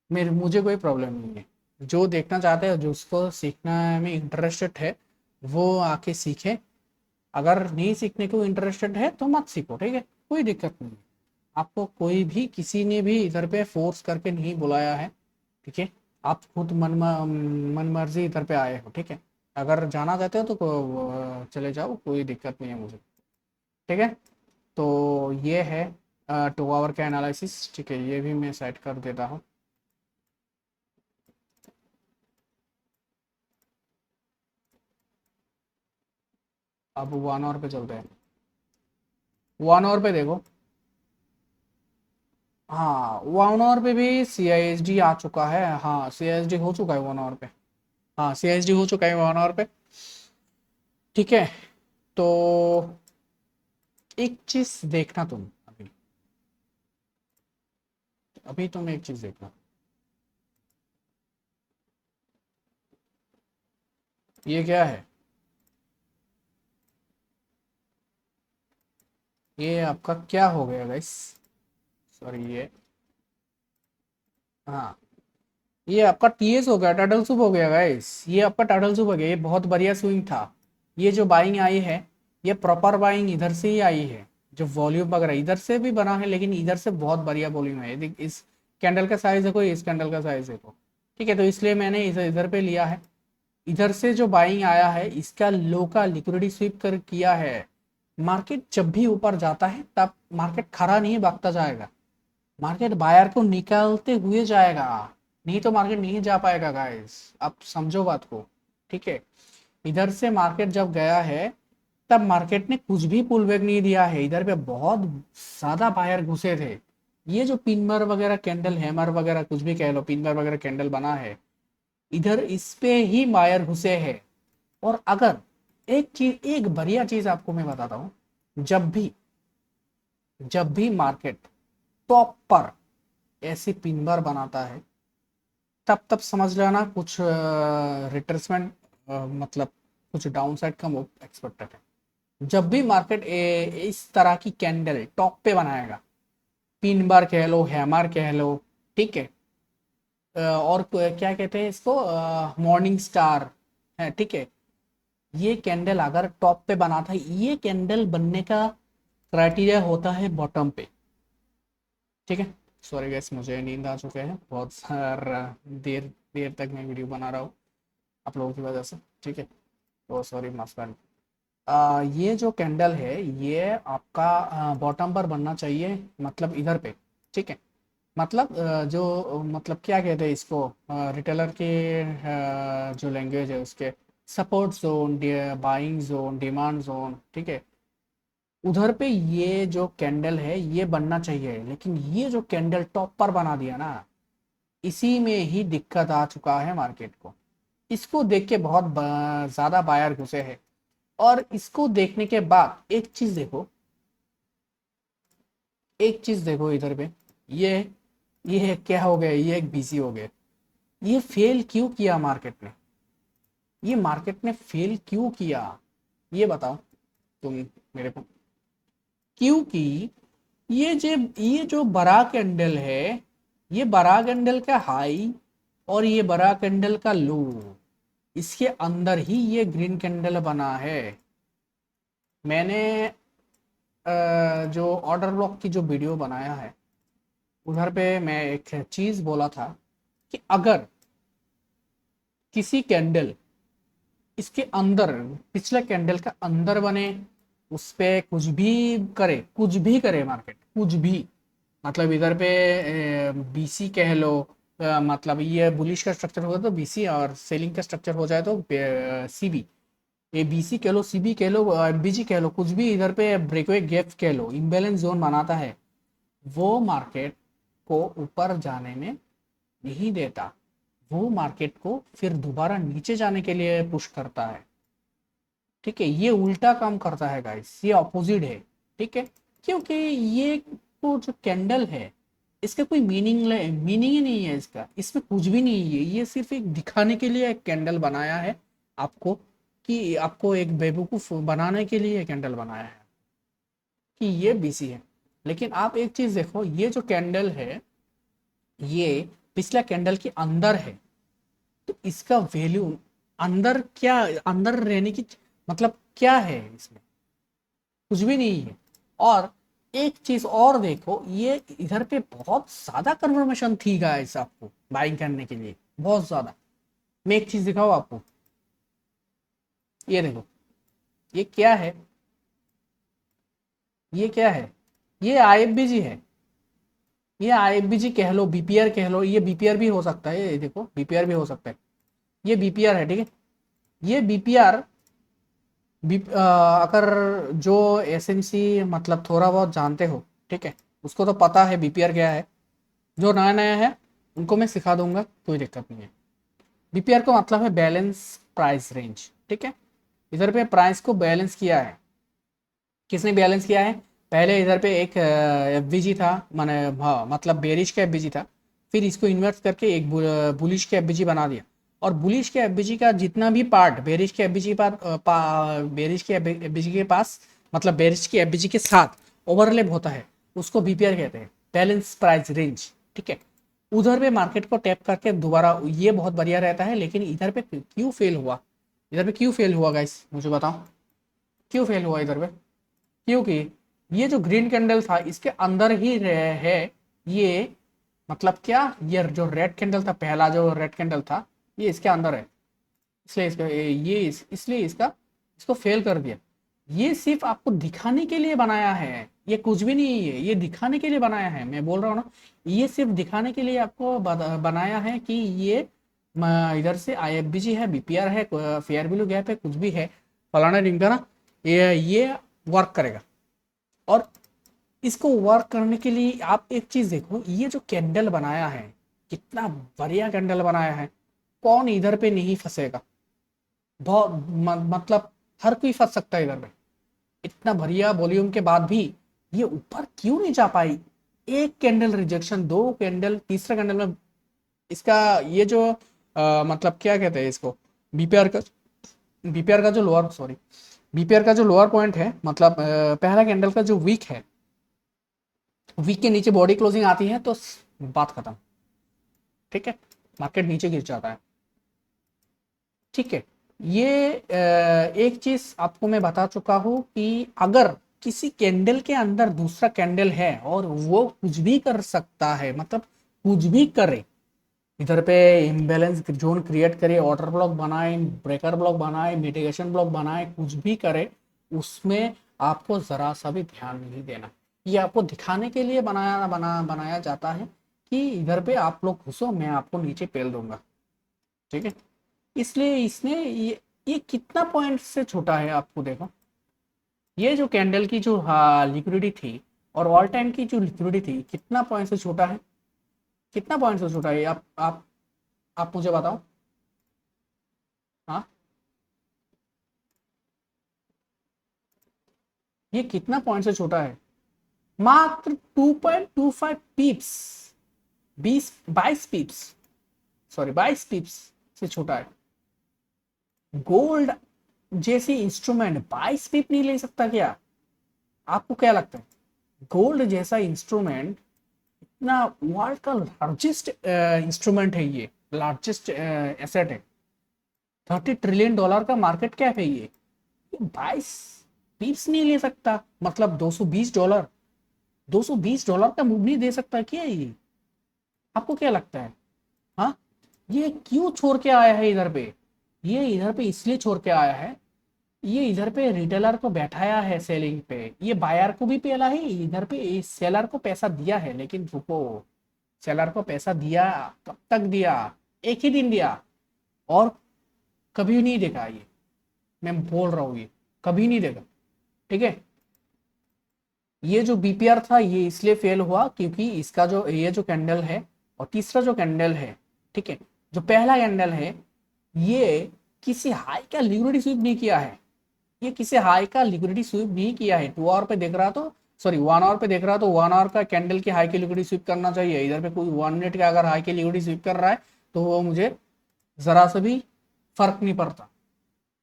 Speaker 1: मेरे मुझे कोई प्रॉब्लम नहीं है। जो देखना चाहते हैं, जिसको सीखना में इंटरेस्टेड है, वो आके सीखे। अगर नहीं सीखने को इंटरेस्टेड है तो मत सीखो, ठीक है, कोई दिक्कत नहीं है। आपको कोई भी किसी ने भी इधर पे फोर्स करके नहीं बुलाया है, ठीक है। आप खुद मन मर्जी इधर पे आए हो, ठीक है। अगर जाना चाहते हो तो चले जाओ, कोई दिक्कत नहीं है मुझे, ठीक है। तो ये है 2 आवर का एनालिसिस, ठीक है। ये भी मैं सेट कर देता हूँ। अब 1 आवर पे चलते हैं। 1 आवर पे देखो। हाँ, 1 आवर पे भी सी आई एस डी आ चुका है। हाँ, सी आई एस डी हो चुका है 1 आवर पे। हाँ, सी आई एस डी हो चुका है 1 आवर पे, ठीक है। तो एक चीज देखना तुम अभी। अभी तुम एक चीज देखना। ये क्या है? ये आपका क्या हो गया गाइस? सॉरी, ये, हाँ, ये आपका टीएस हो गया, टर्टल सूप हो गया गाइस। ये आपका टर्टल सूप हो गया। ये बहुत बढ़िया स्विंग था। ये जो बाइंग आई है, ये प्रॉपर बाइंग इधर से ही आई है। जो वॉल्यूम वगैरह इधर से भी बना है, लेकिन इधर से बहुत बढ़िया वॉल्यूम है। देख, इस कैंडल का साइज देखो, इस कैंडल का साइज देखो, ठीक है। तो इसलिए मैंने इधर इधर पे लिया है। इधर से जो बाइंग आया है, इसका लो का लिक्विडिटी स्वीप कर किया है। मार्केट जब भी ऊपर जाता है, तब मार्केट खड़ा नहीं भागता जाएगा। मार्केट बायर को निकालते हुए जाएगा। नहीं तो मार्केट नहीं जा पाएगा गाइस। आप समझो बात को, ठीक है। इधर से मार्केट जब गया है, तब मार्केट ने कुछ भी पुल बैक नहीं दिया है। इधर पे बहुत ज्यादा बायर घुसे थे। ये जो पिनबर वगैरह कैंडल, हैमर वगैरह कुछ भी कह लो, पिनबर वगैरह कैंडल बना है, इधर इस पे ही बायर घुसे हैं। और अगर एक चीज, एक बढ़िया चीज आपको मैं बताता हूं। जब भी मार्केट टॉप पर ऐसी पिन बार बनाता है, तब तब समझ लेना कुछ रिट्रेसमेंट, मतलब कुछ डाउन साइड का मूव एक्सपेक्टेड है। जब भी मार्केट इस तरह की कैंडल टॉप पे बनाएगा, पिन बार कह लो, हैमर कह लो, ठीक है। और क्या कहते हैं इसको, मॉर्निंग स्टार है, ठीक है। ये कैंडल अगर टॉप पे बना था, ये कैंडल बनने का क्राइटेरिया होता है बॉटम पे, ठीक है। सॉरी गैस, मुझे नींद आ चुके हैं। बहुत सारा देर देर तक मैं वीडियो बना रहा हूँ आप लोगों की वजह से, ठीक है। तो सॉरी, माफ कर। ये जो कैंडल है, ये आपका बॉटम पर बनना चाहिए, मतलब इधर पे, ठीक है। मतलब जो मतलब क्या कहते हैं इसको, रिटेलर के जो लैंग्वेज है उसके, support zone, buying zone, demand zone, ठीक है। उधर पे ये जो कैंडल है ये बनना चाहिए, लेकिन ये जो कैंडल टॉप पर बना दिया ना, इसी में ही दिक्कत आ चुका है मार्केट को। इसको देख के बहुत ज्यादा बायर घुसे हैं। और इसको देखने के बाद एक चीज देखो इधर पे। ये ये क्या हो गया, ये एक बीसी हो गया। ये फेल क्यों किया मार्केट ने? ये मार्केट ने फेल क्यों किया, ये बताओ तुम मेरे को। क्योंकि ये जो बड़ा कैंडल है, ये बड़ा कैंडल का हाई और ये बड़ा कैंडल का लो, इसके अंदर ही ये ग्रीन कैंडल बना है। मैंने जो ऑर्डर ब्लॉक की जो वीडियो बनाया है, उधर पे मैं एक चीज बोला था कि अगर किसी कैंडल इसके अंदर, पिछले कैंडल का अंदर बने, उस पे कुछ भी करे मार्केट, कुछ भी, मतलब इधर पे बीसी कह लो, मतलब ये बुलिश का स्ट्रक्चर होगा तो बीसी, और सेलिंग का स्ट्रक्चर हो जाए तो सीबी। ये बीसी कह लो, सीबी कह लो, एमबीजी कह लो, कुछ भी इधर पे ब्रेकवे गैप कह लो, इम्बेलेंस जोन बनाता है। वो मार्केट को ऊपर जाने में नहीं देता। वो मार्केट को फिर दोबारा नीचे जाने के लिए पुश करता है, ठीक है। ये उल्टा काम करता है गाइस, ये ऑपोजिट है, ठीक है। क्योंकि ये तो जो कैंडल है, इसका कोई मीनिंग ही नहीं है। इसका, इसमें कुछ भी नहीं है। ये सिर्फ एक दिखाने के लिए एक कैंडल बनाया है आपको, कि आपको एक बेवकूफ़ बनाने के लिए कैंडल बनाया है कि ये बीसी है। लेकिन आप एक चीज़ देखो, ये जो कैंडल है ये पिछला कैंडल के अंदर है, तो इसका वैल्यू अंदर क्या, अंदर रहने की मतलब क्या है इसमें, कुछ भी नहीं है। और एक चीज और देखो, ये इधर पे बहुत ज्यादा कन्फर्मेशन थी गाइस आपको बाइंग करने के लिए, बहुत ज्यादा। मैं एक चीज दिखाऊं आपको, ये देखो, ये क्या है, ये क्या है, ये आईएफबीजी है, ये आईएफबीजी कह लो, बीपीआर कह लो, ये बीपीआर भी हो सकता है, ये देखो बीपीआर भी हो सकता है, ये बीपीआर है, ठीक है। ये बीपीआर अगर जो एसएमसी मतलब थोड़ा बहुत जानते हो, ठीक है, उसको तो पता है बीपीआर क्या है। जो नया नया है उनको मैं सिखा दूंगा, कोई दिक्कत नहीं है। बीपीआर का मतलब है बैलेंस प्राइस रेंज, ठीक है। इधर पे प्राइस को बैलेंस किया है, किसने बैलेंस किया है, पहले इधर पे एक एफबीजी था, माने हाँ मतलब बेरिश का एफबीजी था, फिर इसको इन्वर्ट करके एक बुलिश का एफबीजी बना दिया। और बुलिश के एफबीजी का जितना भी पार्ट बेरिश के एफबीजी पर बेरिश के एफबीजी के पास, मतलब बेरिश की एफबीजी के साथ ओवरलैप होता है, उसको बीपीआर कहते हैं, बैलेंस प्राइस रेंज, ठीक है। उधर पे मार्केट को टैप करके दोबारा ये बहुत बढ़िया रहता है, लेकिन इधर पे क्यों फेल हुआ, इधर पे क्यों फेल हुआ गाइस मुझे बताओ, क्यों फेल हुआ इधर पे। क्योंकि ये जो ग्रीन कैंडल था इसके अंदर ही है ये, मतलब क्या, ये जो रेड कैंडल था, पहला जो रेड कैंडल था ये इसके अंदर है, इसलिए इसका इसलिए इसको फेल कर दिया। ये सिर्फ आपको दिखाने के लिए बनाया है, ये कुछ भी नहीं है, ये दिखाने के लिए बनाया है, मैं बोल रहा हूँ ना, ये सिर्फ दिखाने के लिए आपको बनाया है कि ये इधर से आईएफबीजी है, बीपीआर है, फेयर वैल्यू गैप है, कुछ भी है, फलाना ढिमकाना, ये वर्क करेगा। और इसको वर्क करने के लिए आप एक चीज देखो, ये जो कैंडल बनाया है कितना बढ़िया कैंडल बनाया है, कौन इधर पे नहीं फंसेगा, बहुत मतलब हर कोई फंस सकता है इधर पे। इतना बढ़िया वॉल्यूम के बाद भी ये ऊपर क्यों नहीं जा पाई, एक कैंडल रिजेक्शन, दो कैंडल, तीसरा कैंडल में इसका ये जो मतलब क्या कहते हैं इसको, बीपीआर का, बीपीआर का जो लोअर सॉरी बीपीआर का जो लोअर पॉइंट है, मतलब पहला कैंडल का जो वीक है, वीक के नीचे बॉडी क्लोजिंग आती है तो बात खत्म, ठीक है, मार्केट नीचे गिर जाता है, ठीक है। ये एक चीज आपको मैं बता चुका हूं कि अगर किसी कैंडल के अंदर दूसरा कैंडल है और वो कुछ भी कर सकता है, मतलब कुछ भी करे, इधर पे इम्बैलेंस जोन क्रिएट करे, ऑर्डर ब्लॉक बनाए, ब्रेकर ब्लॉक बनाए, मिटिगेशन ब्लॉक बनाए, कुछ भी करे, उसमें आपको जरा सा भी ध्यान नहीं देना। ये आपको दिखाने के लिए बनाया जाता है कि इधर पे आप लोग घुसो, मैं आपको नीचे पेल दूंगा, ठीक है। इसलिए इसने ये कितना पॉइंट से छोटा है आपको देखो, ये जो कैंडल की जो लिक्विडिटी थी और ऑल टाइम की जो लिक्विडिटी थी, कितना पॉइंट से छोटा है, कितना पॉइंट से छोटा है, आप मुझे बताओ। हाँ, ये कितना पॉइंट से छोटा है, मात्र 2.25 पीप्स, 22 पीप्स, सॉरी 22 पीप्स से छोटा है। गोल्ड जैसी इंस्ट्रूमेंट 22 पीप नहीं ले सकता क्या, आपको क्या लगता है, गोल्ड जैसा इंस्ट्रूमेंट इतना वर्ल्ड का लार्जेस्ट इंस्ट्रूमेंट है, ये लार्जेस्ट एसेट है, $30 ट्रिलियन का मार्केट कैप है ये 22 पीप्स नहीं ले सकता, मतलब $220, $220 का मूव नहीं दे सकता क्या ये, आपको क्या लगता है। हाँ, ये क्यों छोड़ के आया है इधर पे, ये इधर पे इसलिए छोड़ के आया है, ये इधर पे रिटेलर को बैठाया है सेलिंग पे, ये बायर को भी पेला है, इधर पे सेलर को पैसा दिया है, लेकिन रुको, सेलर को पैसा दिया, कब तक दिया, एक ही दिन दिया, और कभी नहीं देगा ये, मैं बोल रहा हूँ ये कभी नहीं देगा, ठीक है। ये जो बीपीआर था ये इसलिए फेल हुआ क्योंकि इसका जो ये जो कैंडल है और तीसरा जो कैंडल है, ठीक है, जो पहला कैंडल है ये किसी हाई का लिक्विडिटी स्वीप नहीं किया है, ये किसी हाई का लिक्विडिटी स्वीप नहीं किया है। 2 आवर पे देख रहा तो सॉरी 1 आवर पे देख रहा तो 1 आवर का कैंडल की हाई की लिक्विडिटी स्वीप करना चाहिए, इधर पे कोई 1 मिनट का अगर हाई की लिक्विडिटी स्वीप कर रहा है तो वो मुझे जरा सा भी फर्क नहीं पड़ता,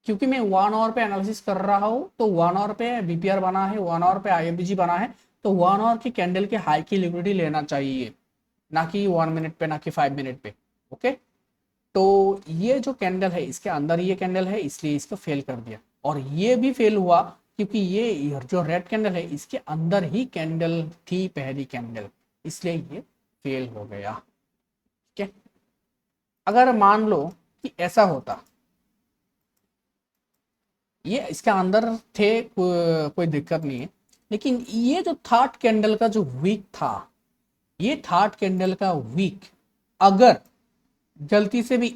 Speaker 1: क्योंकि मैं 1 आवर पे एनालिसिस कर रहा हूँ, तो 1 आवर पे बीपीआर बना है, 1 आवर पे आईएमबीजी बना है, तो 1 आवर की कैंडल के हाई की लिक्विडिटी लेना चाहिए, ना कि 1 मिनट पे, ना कि 5 मिनट पे। ओके, तो ये जो कैंडल है इसके अंदर ये कैंडल है, इसलिए इसको फेल कर दिया, और ये भी फेल हुआ क्योंकि ये जो रेड कैंडल है इसके अंदर ही कैंडल थी, पहली कैंडल, इसलिए ये फेल हो गया। ठीक है, अगर मान लो कि ऐसा होता, ये इसके अंदर थे, कोई दिक्कत नहीं है, लेकिन ये जो थर्ड कैंडल का जो वीक था, ये थर्ड कैंडल का वीक अगर गलती से भी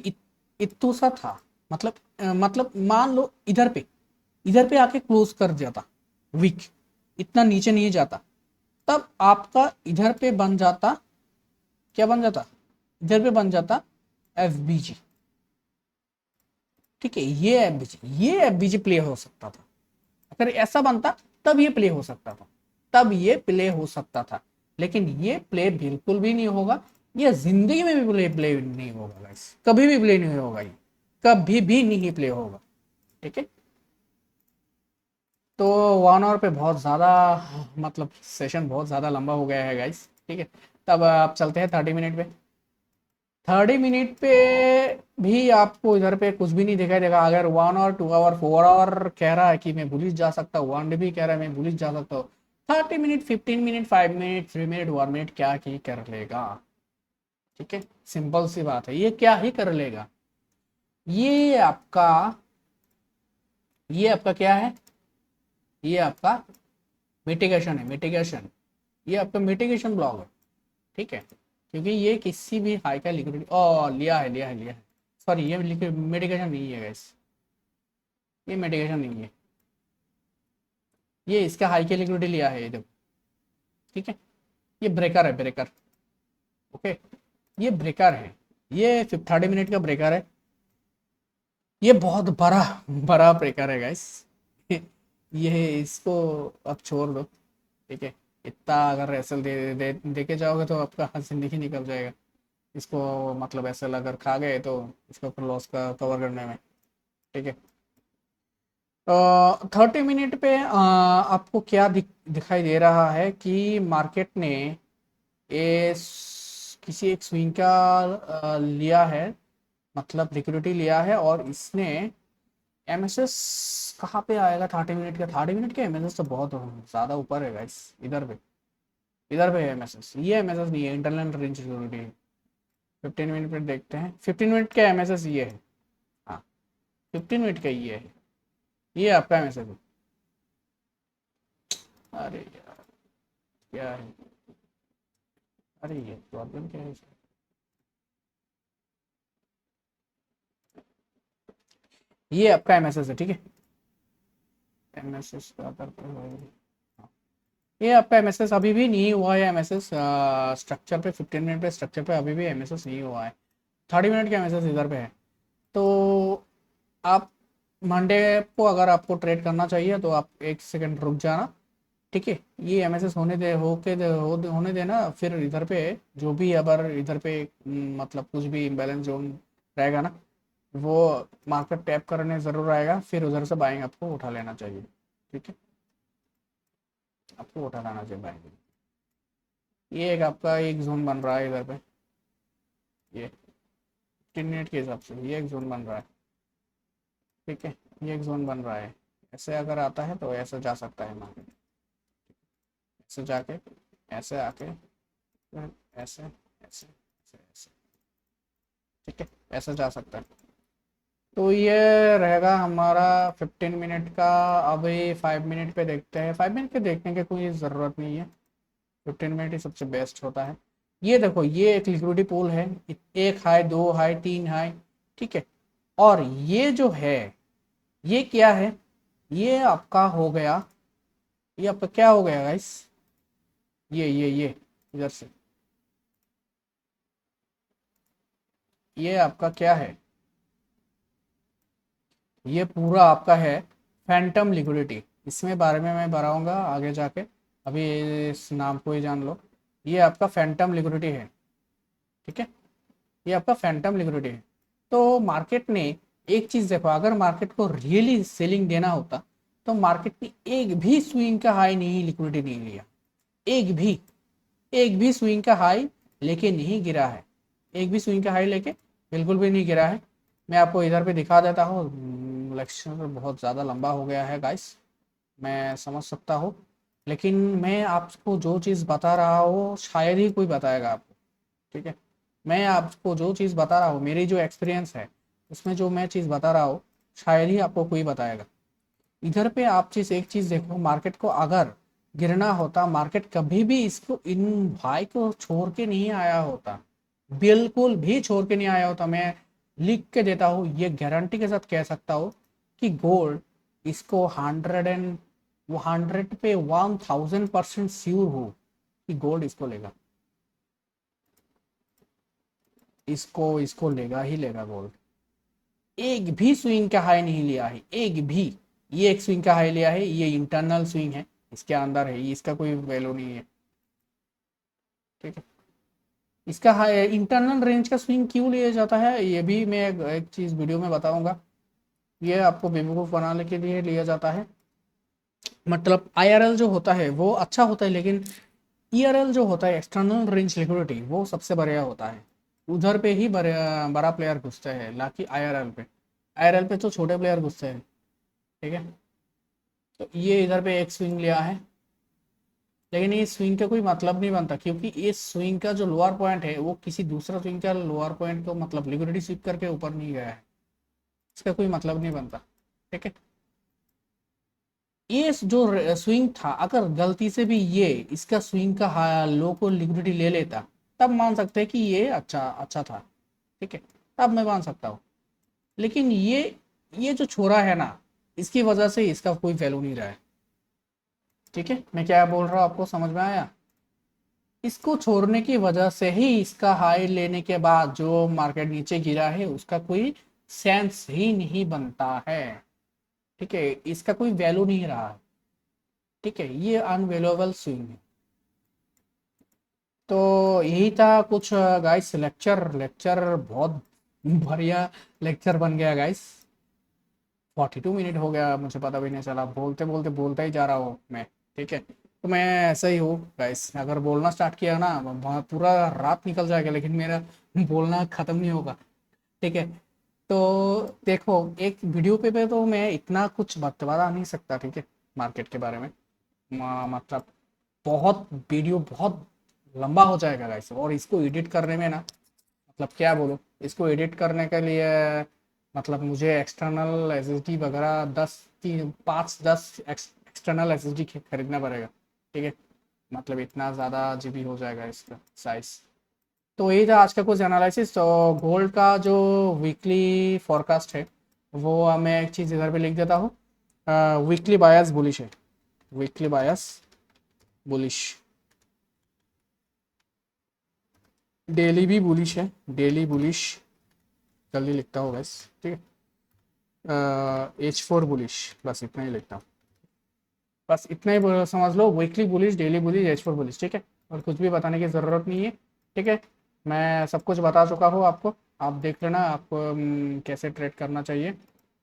Speaker 1: इतू सा था, मतलब मान लो इधर पे आके क्लोज कर जाता, वीक इतना नीचे नहीं जाता, तब आपका इधर पे बन जाता, क्या बन जाता, इधर पे बन जाता एफ बी जी। ठीक है, ये एफ बी जी प्ले हो सकता था, अगर ऐसा बनता तब ये प्ले हो सकता था, तब ये प्ले हो सकता था, लेकिन ये प्ले बिल्कुल भी नहीं होगा, ये जिंदगी में भी प्ले नहीं होगा गाइस, कभी भी प्ले नहीं होगा, ये कभी भी नहीं प्ले होगा। ठीक है, तो 1 आवर पे बहुत ज़्यादा, मतलब सेशन बहुत ज़्यादा लंबा हो गया है गाइस। ठीक है, तब आप चलते हैं 30 मिनट पे। 30 मिनट पे भी आपको इधर पे कुछ भी नहीं दिखाई देगा, अगर 1 आवर, 2 आवर, 4 आवर कह रहा है कि मैं बुलिश जा सकता हूँ, 1 डे भी कह रहा है मैं बुलिश जा सकता हूँ, 30 minute, 15 minute, 5 minute, 3 minute, 1 minute क्या ही कर लेगा। ठीक है, सिंपल सी बात है, ये क्या ही कर लेगा। ये आपका ये आपका क्या है, ये आपका मिटिगेशन है, मिटिगेशन, ये आपका मिटिगेशन ब्लॉक है। ठीक है, क्योंकि ये किसी भी हाई का लिक्विडिटी लिया है, सॉरी ये मिटिगेशन नहीं है गैस, ये मिटिगेशन नहीं है, ये इसका हाई की लिक्विडिटी लिया है, ये देखो। ठीक है, ये ब्रेकर है, ब्रेकर। ओके, ये ब्रेकर है, ये 30 मिनट का ब्रेकर है, ये बहुत बड़ा बड़ा ब्रेकर है गाइस। ये इसको अब छोड़ दो। ठीक है, इतना अगर एसएल दे के जाओगे तो आपका जिंदगी निकल जाएगा, इसको मतलब एसएल अगर खा गए तो इसको लॉस का कवर करने में। ठीक है, 30 मिनट पे आपको क्या दिखाई दे रहा है कि मार्केट ने किसी एक स्विंग का लिया है, मतलब लिक्विडिटी लिया है, और इसने एमएसएस कहाँ पे आएगा 30 मिनट का, 30 मिनट का एमएसएस तो बहुत ज़्यादा ऊपर है गाइस, इधर पे है एमएसएस, ये एमएसएस नहीं है, इंटरनल रेंज सिक्योरिटी है। 15 मिनट पे देखते हैं, 15 मिनट का एमएसएस ये है, हाँ 15 मिनट का ये है, ये आपका एमएसएस है। अरे यार, क्या है, अरे ये प्रॉब्लम क्या है इसमें? ये आपका एमएसएस है। ठीक है, एमएसएस का ये आपका एमएसएस अभी भी नहीं हुआ है, एमएसएस स्ट्रक्चर पे 15 मिनट पे स्ट्रक्चर पे अभी भी एमएसएस नहीं हुआ है, 30 मिनट का एमएसएस इधर पे है। तो आप मंडे को अगर आपको ट्रेड करना चाहिए तो आप 1 सेकंड रुक जाना। ठीक है, ये एमएसएस होने दे, होने देना, फिर इधर पे जो भी अगर इधर पे मतलब कुछ भी इम्बैलेंस जोन रहेगा ना, वो मार्केट टैप करने ज़रूर आएगा, फिर उधर से बाइंग आपको उठा लेना चाहिए। ठीक है, आपको उठा लाना चाहिए बाइंग। ये एक आपका एक जोन बन रहा है इधर पे, ये 15 मिनट के हिसाब से ये एक जोन बन रहा है। ठीक है, ये एक जोन बन रहा है, ऐसे अगर आता है तो ऐसे जा सकता है मार्केट, ऐसे जाके, ऐसे आके, फिर ऐसे ऐसे ऐसे ऐसे। ठीक है, ऐसे जा सकता है। तो ये रहेगा हमारा 15 मिनट का। अभी 5 मिनट पे देखते हैं, 5 मिनट पे देखने की कोई ज़रूरत नहीं है, 15 मिनट ही सबसे बेस्ट होता है। ये देखो, ये एक लिक्विडिटी पूल है, एक हाई, दो हाई, तीन हाई। ठीक है, और ये जो है, ये क्या है, ये आपका हो गया, ये आपका क्या हो गया गाइस, ये इधर से, ये आपका क्या है, ये पूरा आपका है फैंटम लिक्विडिटी। इसमें बारे में मैं बताऊंगा आगे जाके, अभी इस नाम को ही जान लो। ये आपका फैंटम लिक्विडिटी है। ठीक है, ये आपका फैंटम लिक्विडिटी है। तो मार्केट ने एक चीज देखो, अगर मार्केट को रियली सेलिंग देना होता तो मार्केट ने एक भी स्विंग का हाई नहीं, लिक्विडिटी नहीं लिया, एक भी स्विंग का हाई लेके नहीं गिरा है, एक भी स्विंग का हाई लेके बिल्कुल भी नहीं गिरा है। मैं आपको इधर पे दिखा देता हूँ। लेक्चर बहुत ज़्यादा लंबा हो गया है गाइस, मैं समझ सकता हूँ, लेकिन मैं आपको जो चीज़ बता रहा हूँ शायद ही कोई बताएगा आपको, ठीक है। मैं आपको जो चीज़ बता रहा हूँ, मेरी जो एक्सपीरियंस है उसमें जो मैं चीज़ बता रहा हूँ शायद ही आपको कोई बताएगा। इधर पे आप एक चीज़ देखो, मार्केट को अगर गिरना होता, मार्केट कभी भी इसको, इन भाई को छोड़ के नहीं आया होता, बिल्कुल भी छोड़ के नहीं आया होता। मैं लिख के देता हूँ, ये गारंटी के साथ कह सकता हूँ कि गोल्ड इसको 100 पे 1000% श्योर हो कि गोल्ड इसको लेगा, इसको इसको लेगा ही लेगा गोल्ड। एक भी स्विंग का हाई नहीं लिया है, एक भी। ये एक स्विंग का हाई लिया है, ये इंटरनल स्विंग है, इसके अंदर है, इसका कोई वैल्यू नहीं है, ठीक है। इसका हाई इंटरनल रेंज का स्विंग क्यों लिया जाता है ये भी मैं एक चीज़ वीडियो में बताऊंगा। ये आपको बेवकूफ़ बनाने के लिए लिया जाता है। मतलब आईआरएल जो होता है वो अच्छा होता है, लेकिन ईआरएल जो होता है, एक्सटर्नल रेंज लिक्विडिटी, वो सबसे बढ़िया होता है। उधर पे ही बड़ा प्लेयर घुसते हैं, लाकि आईआरएल पे, आईआरएल पे तो छोटे प्लेयर घुसते हैं, ठीक है। तो ये इधर पे एक स्विंग लिया है, लेकिन ये स्विंग का कोई मतलब नहीं बनता, क्योंकि इस स्विंग का जो लोअर पॉइंट है वो किसी दूसरा स्विंग का लोअर पॉइंट को मतलब लिक्विडिटी स्वीप करके ऊपर नहीं गया है, इसका कोई मतलब नहीं बनता, ठीक है। ये जो स्विंग था, अगर गलती से भी ये इसका स्विंग का लो को लिक्विडिटी ले लेता, तब मान सकते हैं कि ये अच्छा अच्छा था, ठीक है, तब मैं मान सकता हूँ। लेकिन ये जो छोरा है ना, इसकी वजह से इसका कोई वैल्यू नहीं रहा है, ठीक है। मैं क्या बोल रहा हूँ आपको समझ में आया? इसको छोड़ने की वजह से ही इसका हाई लेने के बाद जो मार्केट नीचे गिरा है उसका कोई सेंस ही नहीं बनता है, ठीक है, इसका कोई वैल्यू नहीं रहा है, ठीक है, ये अनवेल्युएबल स्विंग है। तो यही था कुछ गाइस, लेक्चर लेक्चर बहुत बढ़िया लेक्चर बन गया गाइस। 42 मिनट हो गया, मुझे पता भी नहीं चला, बोलते बोलते बोलता ही जा रहा हूँ मैं, ठीक है। तो मैं ऐसा ही हूँ गाइस, अगर बोलना स्टार्ट किया ना पूरा रात निकल जाएगा, लेकिन मेरा बोलना ख़त्म नहीं होगा, ठीक है। तो देखो, एक वीडियो पे तो मैं इतना कुछ बता नहीं सकता, ठीक है, मार्केट के बारे में। मतलब बहुत वीडियो बहुत लंबा हो जाएगा गाइस, और इसको एडिट करने में ना, मतलब क्या बोलूँ, इसको एडिट करने के लिए मतलब मुझे एक्सटर्नल एसएसडी वगैरह 5-10 एक्सटर्नल एसएसडी खरीदना पड़ेगा, ठीक है। मतलब इतना ज़्यादा जीबी हो जाएगा इसका साइज। तो यही था आज का कुछ एनालिसिस। तो गोल्ड का जो वीकली फॉरकास्ट है वो मैं एक चीज़ इधर पे लिख देता हूँ, वीकली बायस बुलिश है, वीकली बायस बुलिश। डेली भी बुलिश है, डेली बुलिश, जल्दी लिखता हूँ बस, ठीक है। H4 बुलिश, बस इतना ही लिखता हूँ, बस इतना ही समझ लो, weekly bullish, daily bullish, H4 bullish, ठीक है। और कुछ भी बताने की ज़रूरत नहीं है, ठीक है। मैं सब कुछ बता चुका हूँ आपको, आप देख लेना आपको कैसे ट्रेड करना चाहिए,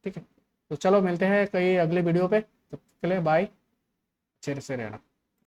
Speaker 1: ठीक है। तो चलो मिलते हैं कई अगले वीडियो पे, तब तक के लिए बाय, अच्छे से रहना।